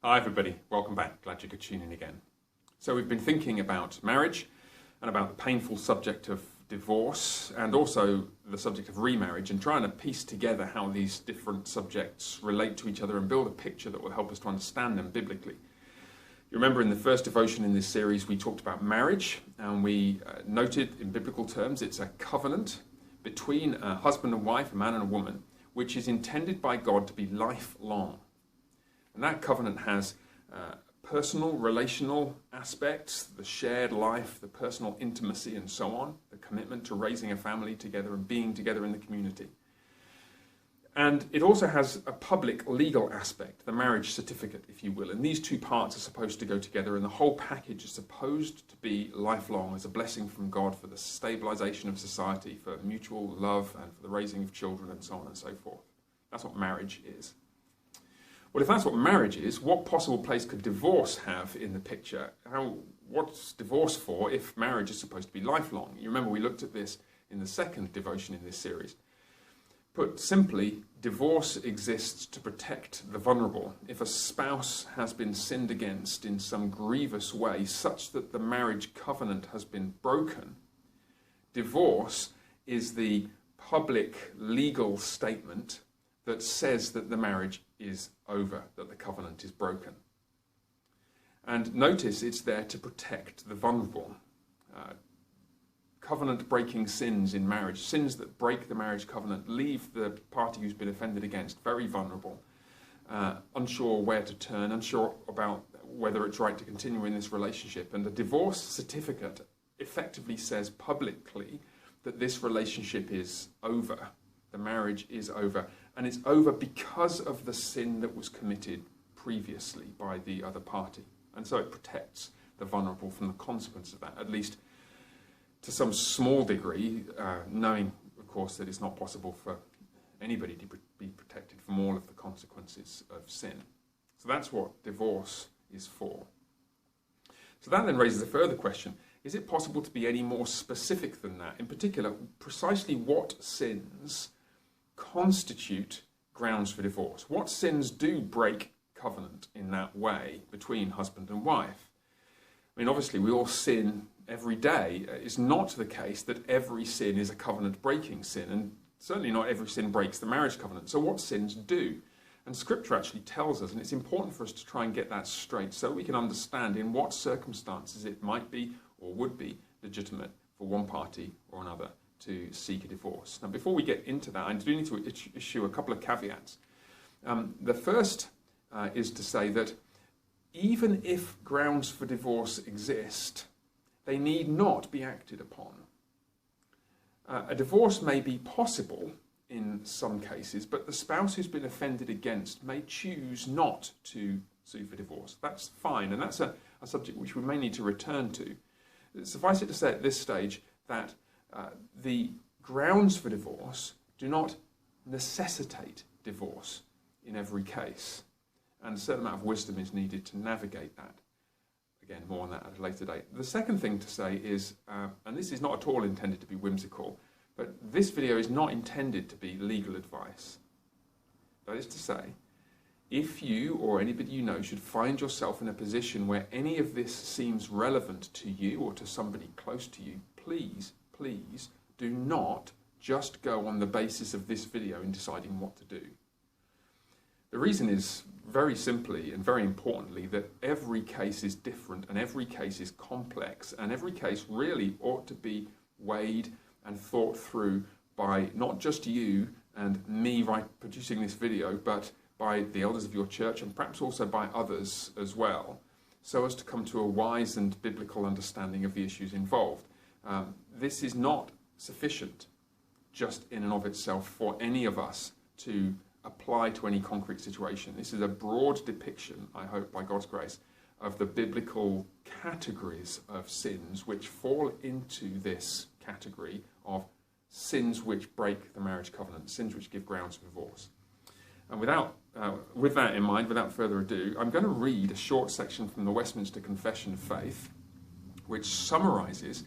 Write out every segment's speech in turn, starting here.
Hi everybody, welcome back. Glad you could tune in again. So we've been thinking about marriage and about the painful subject of divorce and also the subject of remarriage and trying to piece together how these different subjects relate to each other and build a picture that will help us to understand them biblically. You remember in the first devotion in this series we talked about marriage and we noted in biblical terms it's a covenant between a husband and wife, a man and a woman, which is intended by God to be lifelong. And that covenant has personal, relational aspects, the shared life, the personal intimacy and so on, the commitment to raising a family together and being together in the community. And it also has a public legal aspect, the marriage certificate, if you will. And these two parts are supposed to go together and the whole package is supposed to be lifelong as a blessing from God for the stabilization of society, for mutual love and for the raising of children and so on and so forth. That's what marriage is. Well, if that's what marriage is, what possible place could divorce have in the picture? What's divorce for if marriage is supposed to be lifelong? You remember we looked at this in the second devotion in this series. Put simply, divorce exists to protect the vulnerable. If a spouse has been sinned against in some grievous way such that the marriage covenant has been broken, divorce is the public legal statement that says that the marriage is over, that the covenant is broken. And notice it's there to protect the vulnerable. Covenant-breaking sins in marriage, sins that break the marriage covenant, leave the party who's been offended against very vulnerable, unsure where to turn, unsure about whether it's right to continue in this relationship. And the divorce certificate effectively says publicly that this relationship is over, the marriage is over, and it's over because of the sin that was committed previously by the other party. And so it protects the vulnerable from the consequence of that, at least to some small degree, knowing, of course, that it's not possible for anybody to be protected from all of the consequences of sin. So that's what divorce is for. So that then raises a further question. Is it possible to be any more specific than that? In particular, precisely what sins constitute grounds for divorce? What sins do break covenant in that way between husband and wife? I mean, obviously we all sin every day. It's not the case that every sin is a covenant-breaking sin, and certainly not every sin breaks the marriage covenant. So what sins do? And Scripture actually tells us, and it's important for us to try and get that straight so we can understand in what circumstances it might be or would be legitimate for one party or another to seek a divorce. Now, before we get into that, I do need to issue a couple of caveats. The first is to say that even if grounds for divorce exist, they need not be acted upon. A divorce may be possible in some cases, but the spouse who's been offended against may choose not to sue for divorce. That's fine, and that's a subject which we may need to return to. Suffice it to say at this stage that the grounds for divorce do not necessitate divorce in every case, and a certain amount of wisdom is needed to navigate that. Again, more on that at a later date. The second thing to say is, and this is not at all intended to be whimsical, but this video is not intended to be legal advice. That is to say, if you or anybody you know should find yourself in a position where any of this seems relevant to you or to somebody close to you, please do not just go on the basis of this video in deciding what to do. The reason is very simply and very importantly that every case is different and every case is complex and every case really ought to be weighed and thought through by not just you and me producing this video, but by the elders of your church and perhaps also by others as well, so as to come to a wise and biblical understanding of the issues involved. This is not sufficient just in and of itself for any of us to apply to any concrete situation. This is a broad depiction, I hope by God's grace, of the biblical categories of sins which fall into this category of sins which break the marriage covenant, sins which give grounds for divorce. And with that in mind, without further ado, I'm going to read a short section from the Westminster Confession of Faith which summarises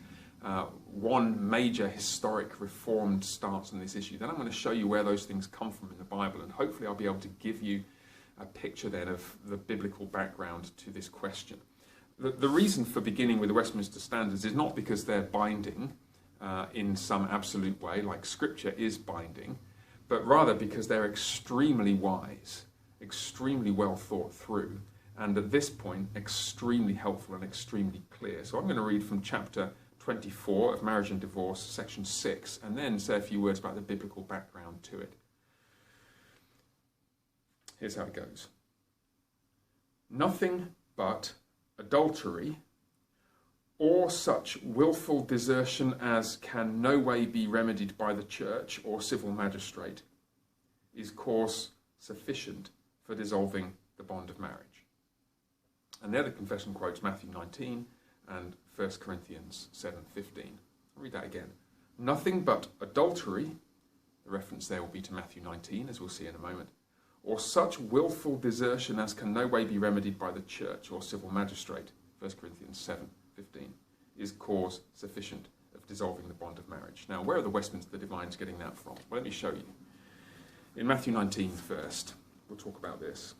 one major historic reformed stance on this issue. Then I'm going to show you where those things come from in the Bible, and hopefully I'll be able to give you a picture then of the biblical background to this question. The reason for beginning with the Westminster Standards is not because they're binding in some absolute way, like Scripture is binding, but rather because they're extremely wise, extremely well thought through, and at this point, extremely helpful and extremely clear. So I'm going to read from chapter 24 of Marriage and Divorce, section 6, and then say a few words about the biblical background to it. Here's how it goes. Nothing but adultery or such willful desertion as can no way be remedied by the church or civil magistrate is cause sufficient for dissolving the bond of marriage. And there the confession quotes Matthew 19 and 1 Corinthians 7:15. I'll read that again. Nothing but adultery, the reference there will be to Matthew 19, as we'll see in a moment, or such willful desertion as can no way be remedied by the church or civil magistrate, 1 Corinthians 7:15, is cause sufficient of dissolving the bond of marriage. Now, where are the Westminster Divines getting that from? Well, let me show you. In Matthew 19 first, we'll talk about this.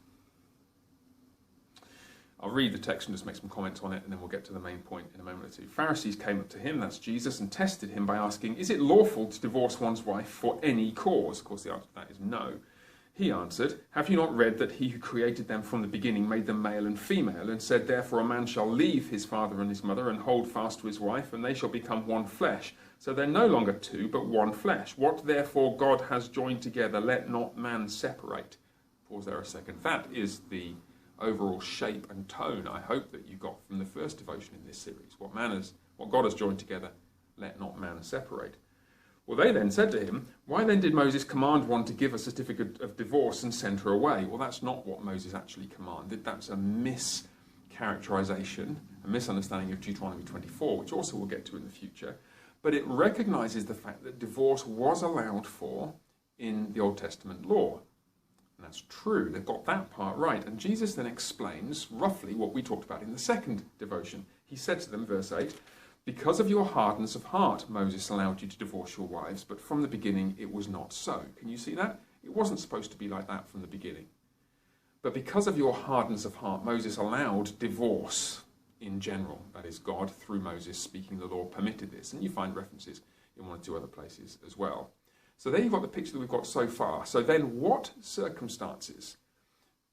I'll read the text and just make some comments on it, and then we'll get to the main point in a moment or two. Pharisees came up to him, that's Jesus, and tested him by asking, is it lawful to divorce one's wife for any cause? Of course, the answer to that is no. He answered, have you not read that he who created them from the beginning made them male and female, and said, therefore a man shall leave his father and his mother and hold fast to his wife, and they shall become one flesh. So they're no longer two, but one flesh. What therefore God has joined together, let not man separate. Pause there a second. That is the overall shape and tone, I hope, that you got from the first devotion in this series. What God has joined together, let not man separate. Well, they then said to him, why then did Moses command one to give a certificate of divorce and send her away? Well, that's not what Moses actually commanded. That's a mischaracterization, a misunderstanding of Deuteronomy 24, which also we'll get to in the future. But it recognizes the fact that divorce was allowed for in the Old Testament law. And that's true. They've got that part right. And Jesus then explains roughly what we talked about in the second devotion. He said to them, verse 8, because of your hardness of heart, Moses allowed you to divorce your wives, but from the beginning it was not so. Can you see that? It wasn't supposed to be like that from the beginning. But because of your hardness of heart, Moses allowed divorce in general. That is, God, through Moses speaking the law, permitted this. And you find references in one or two other places as well. So there you've got the picture that we've got so far. So then what circumstances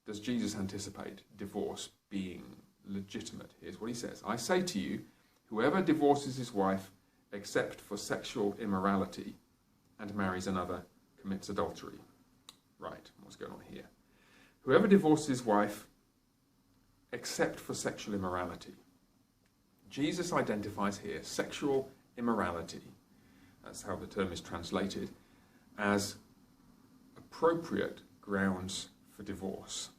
does Jesus anticipate divorce being legitimate? Here's what he says. I say to you, whoever divorces his wife except for sexual immorality and marries another commits adultery. Right, what's going on here? Whoever divorces his wife except for sexual immorality. Jesus identifies here sexual immorality, that's how the term is translated, as appropriate grounds for divorce.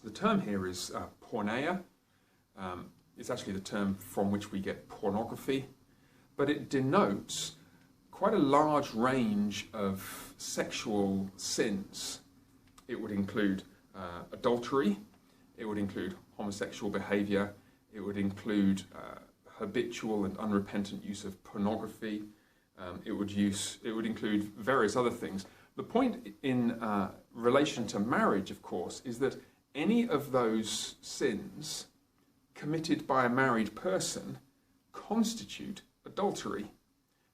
The term here is porneia. It's actually the term from which we get pornography, but it denotes quite a large range of sexual sins. It would include adultery, it would include homosexual behavior, it would include habitual and unrepentant use of pornography, it would include various other things. The point in relation to marriage, of course, is that any of those sins committed by a married person constitute adultery,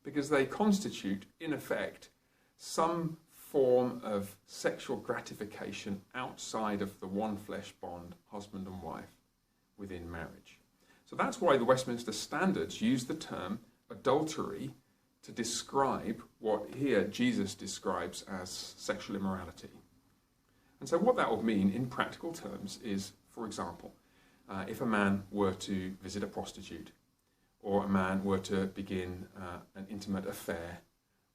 because they constitute, in effect, some form of sexual gratification outside of the one flesh bond, husband and wife, within marriage. So that's why the Westminster Standards use the term adultery to describe what here Jesus describes as sexual immorality. And so what that would mean in practical terms is, for example, if a man were to visit a prostitute, or a man were to begin an intimate affair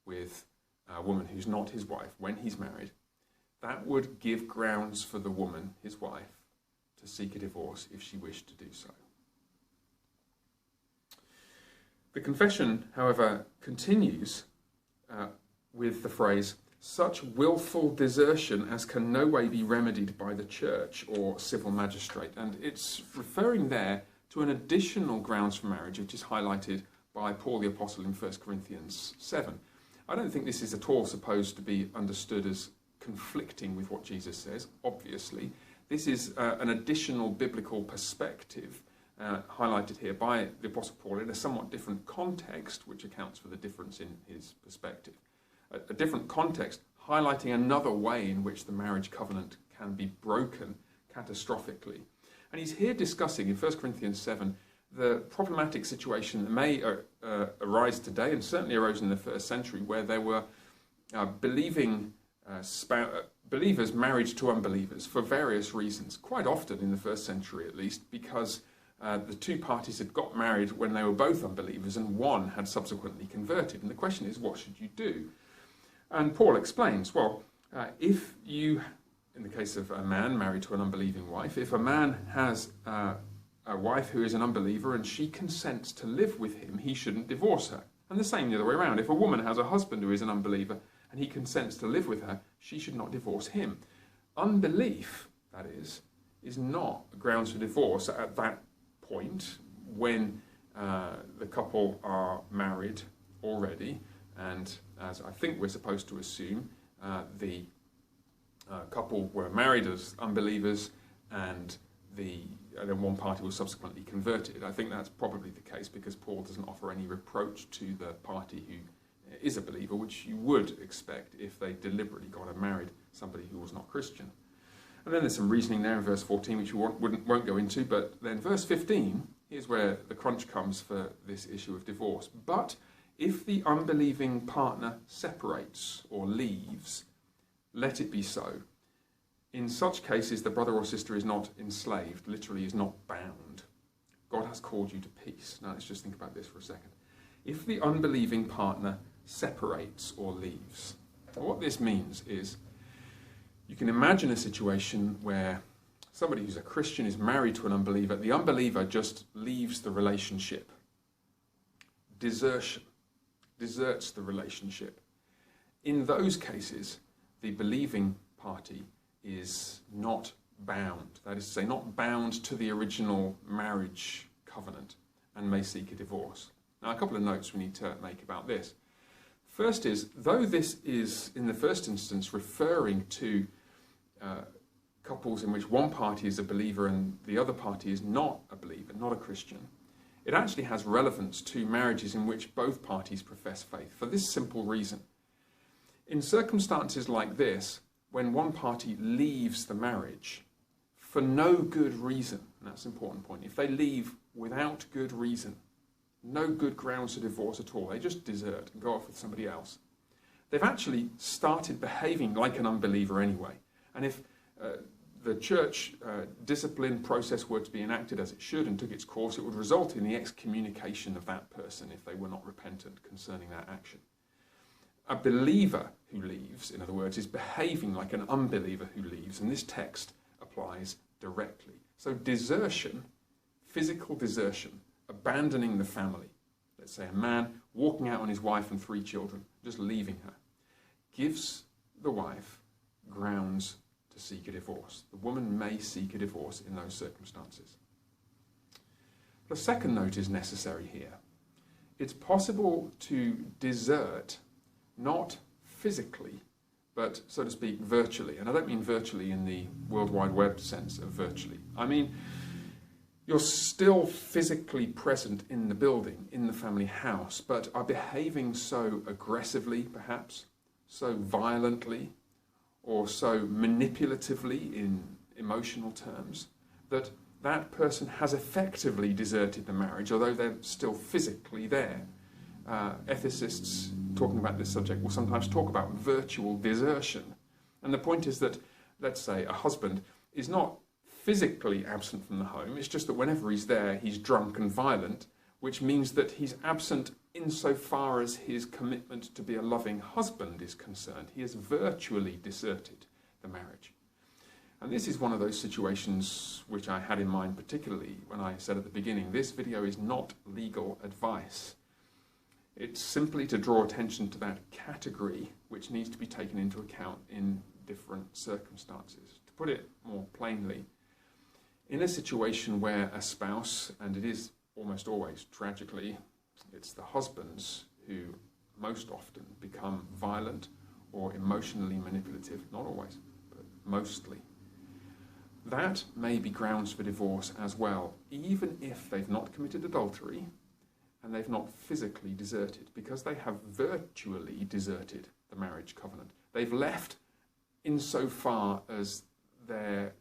with a woman who's not his wife when he's married, that would give grounds for the woman, his wife, to seek a divorce if she wished to do so. The confession, however, continues with the phrase, such willful desertion as can no way be remedied by the church or civil magistrate. And it's referring there to an additional grounds for marriage, which is highlighted by Paul the Apostle in 1 Corinthians 7. I don't think this is at all supposed to be understood as conflicting with what Jesus says, obviously. This is an additional biblical perspective highlighted here by the Apostle Paul in a somewhat different context, which accounts for the difference in his perspective. A different context highlighting another way in which the marriage covenant can be broken catastrophically. And he's here discussing in 1 Corinthians 7 the problematic situation that may arise today, and certainly arose in the first century, where there were believers married to unbelievers for various reasons, quite often in the first century at least, because the two parties had got married when they were both unbelievers and one had subsequently converted. And the question is, what should you do? And Paul explains, well, if you, in the case of a man married to an unbelieving wife, if a man has a wife who is an unbeliever and she consents to live with him, he shouldn't divorce her. And the same the other way around. If a woman has a husband who is an unbeliever and he consents to live with her, she should not divorce him. Unbelief, that is not grounds for divorce at that point when the couple are married already, and as I think we're supposed to assume, the couple were married as unbelievers and then one party was subsequently converted. I think that's probably the case because Paul doesn't offer any reproach to the party who is a believer, which you would expect if they deliberately gone and married somebody who was not Christian. And then there's some reasoning there in verse 14, which we won't go into, but then verse 15, here's where the crunch comes for this issue of divorce. But if the unbelieving partner separates or leaves, let it be so. In such cases, the brother or sister is not enslaved, literally is not bound. God has called you to peace. Now let's just think about this for a second. If the unbelieving partner separates or leaves, what this means is you can imagine a situation where somebody who's a Christian is married to an unbeliever. The unbeliever just leaves the relationship. Desertion. Deserts the relationship. In those cases, the believing party is not bound. That is to say, not bound to the original marriage covenant and may seek a divorce. Now, a couple of notes we need to make about this. First is, though this is, in the first instance, referring to couples in which one party is a believer and the other party is not a believer, not a Christian, it actually has relevance to marriages in which both parties profess faith, for this simple reason. In circumstances like this, when one party leaves the marriage for no good reason, and that's an important point, if they leave without good reason, no good grounds for divorce at all, they just desert and go off with somebody else, they've actually started behaving like an unbeliever anyway. And if the church discipline process were to be enacted as it should and took its course, it would result in the excommunication of that person if they were not repentant concerning that action. A believer who leaves, in other words, is behaving like an unbeliever who leaves, and this text applies directly. So desertion, physical desertion, abandoning the family, let's say a man walking out on his wife and 3 children, just leaving her, gives the wife grounds to seek a divorce. The woman may seek a divorce in those circumstances. The second note is necessary here. It's possible to desert not physically, but, so to speak, virtually. And I don't mean virtually in the World Wide Web sense of virtually. I mean, you're still physically present in the building, in the family house, but are behaving so aggressively, perhaps, so violently, or so manipulatively in emotional terms, that that person has effectively deserted the marriage, although they're still physically there. Ethicists talking about this subject will sometimes talk about virtual desertion. And the point is that, let's say, a husband is not physically absent from the home, it's just that whenever he's there, he's drunk and violent, which means that he's absent insofar as his commitment to be a loving husband is concerned. He has virtually deserted the marriage. And this is one of those situations which I had in mind particularly when I said at the beginning, this video is not legal advice. It's simply to draw attention to that category which needs to be taken into account in different circumstances. To put it more plainly, in a situation where a spouse, and it is almost always tragically, it's the husbands who most often become violent or emotionally manipulative. Not always, but mostly. That may be grounds for divorce as well, even if they've not committed adultery and they've not physically deserted, because they have virtually deserted the marriage covenant. They've left insofar as their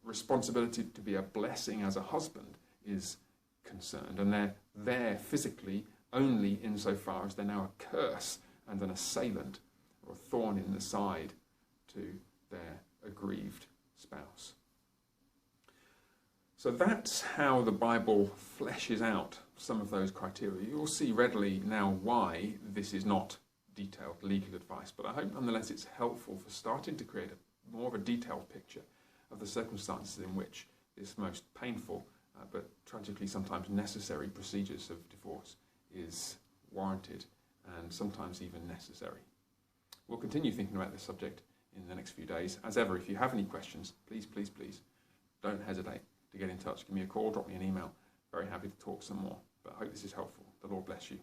responsibility to be a blessing as a husband is concerned, and they're there physically only insofar as they're now a curse and an assailant or a thorn in the side to their aggrieved spouse. So that's how the Bible fleshes out some of those criteria. You'll see readily now why this is not detailed legal advice, but I hope nonetheless it's helpful for starting to create more of a detailed picture of the circumstances in which this most painful but tragically sometimes necessary procedures of divorce is warranted and sometimes even necessary. We'll continue thinking about this subject in the next few days. As ever, if you have any questions, please don't hesitate to get in touch. Give me a call, drop me an email. Very happy to talk some more. But I hope this is helpful. The Lord bless you,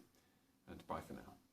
and bye for now.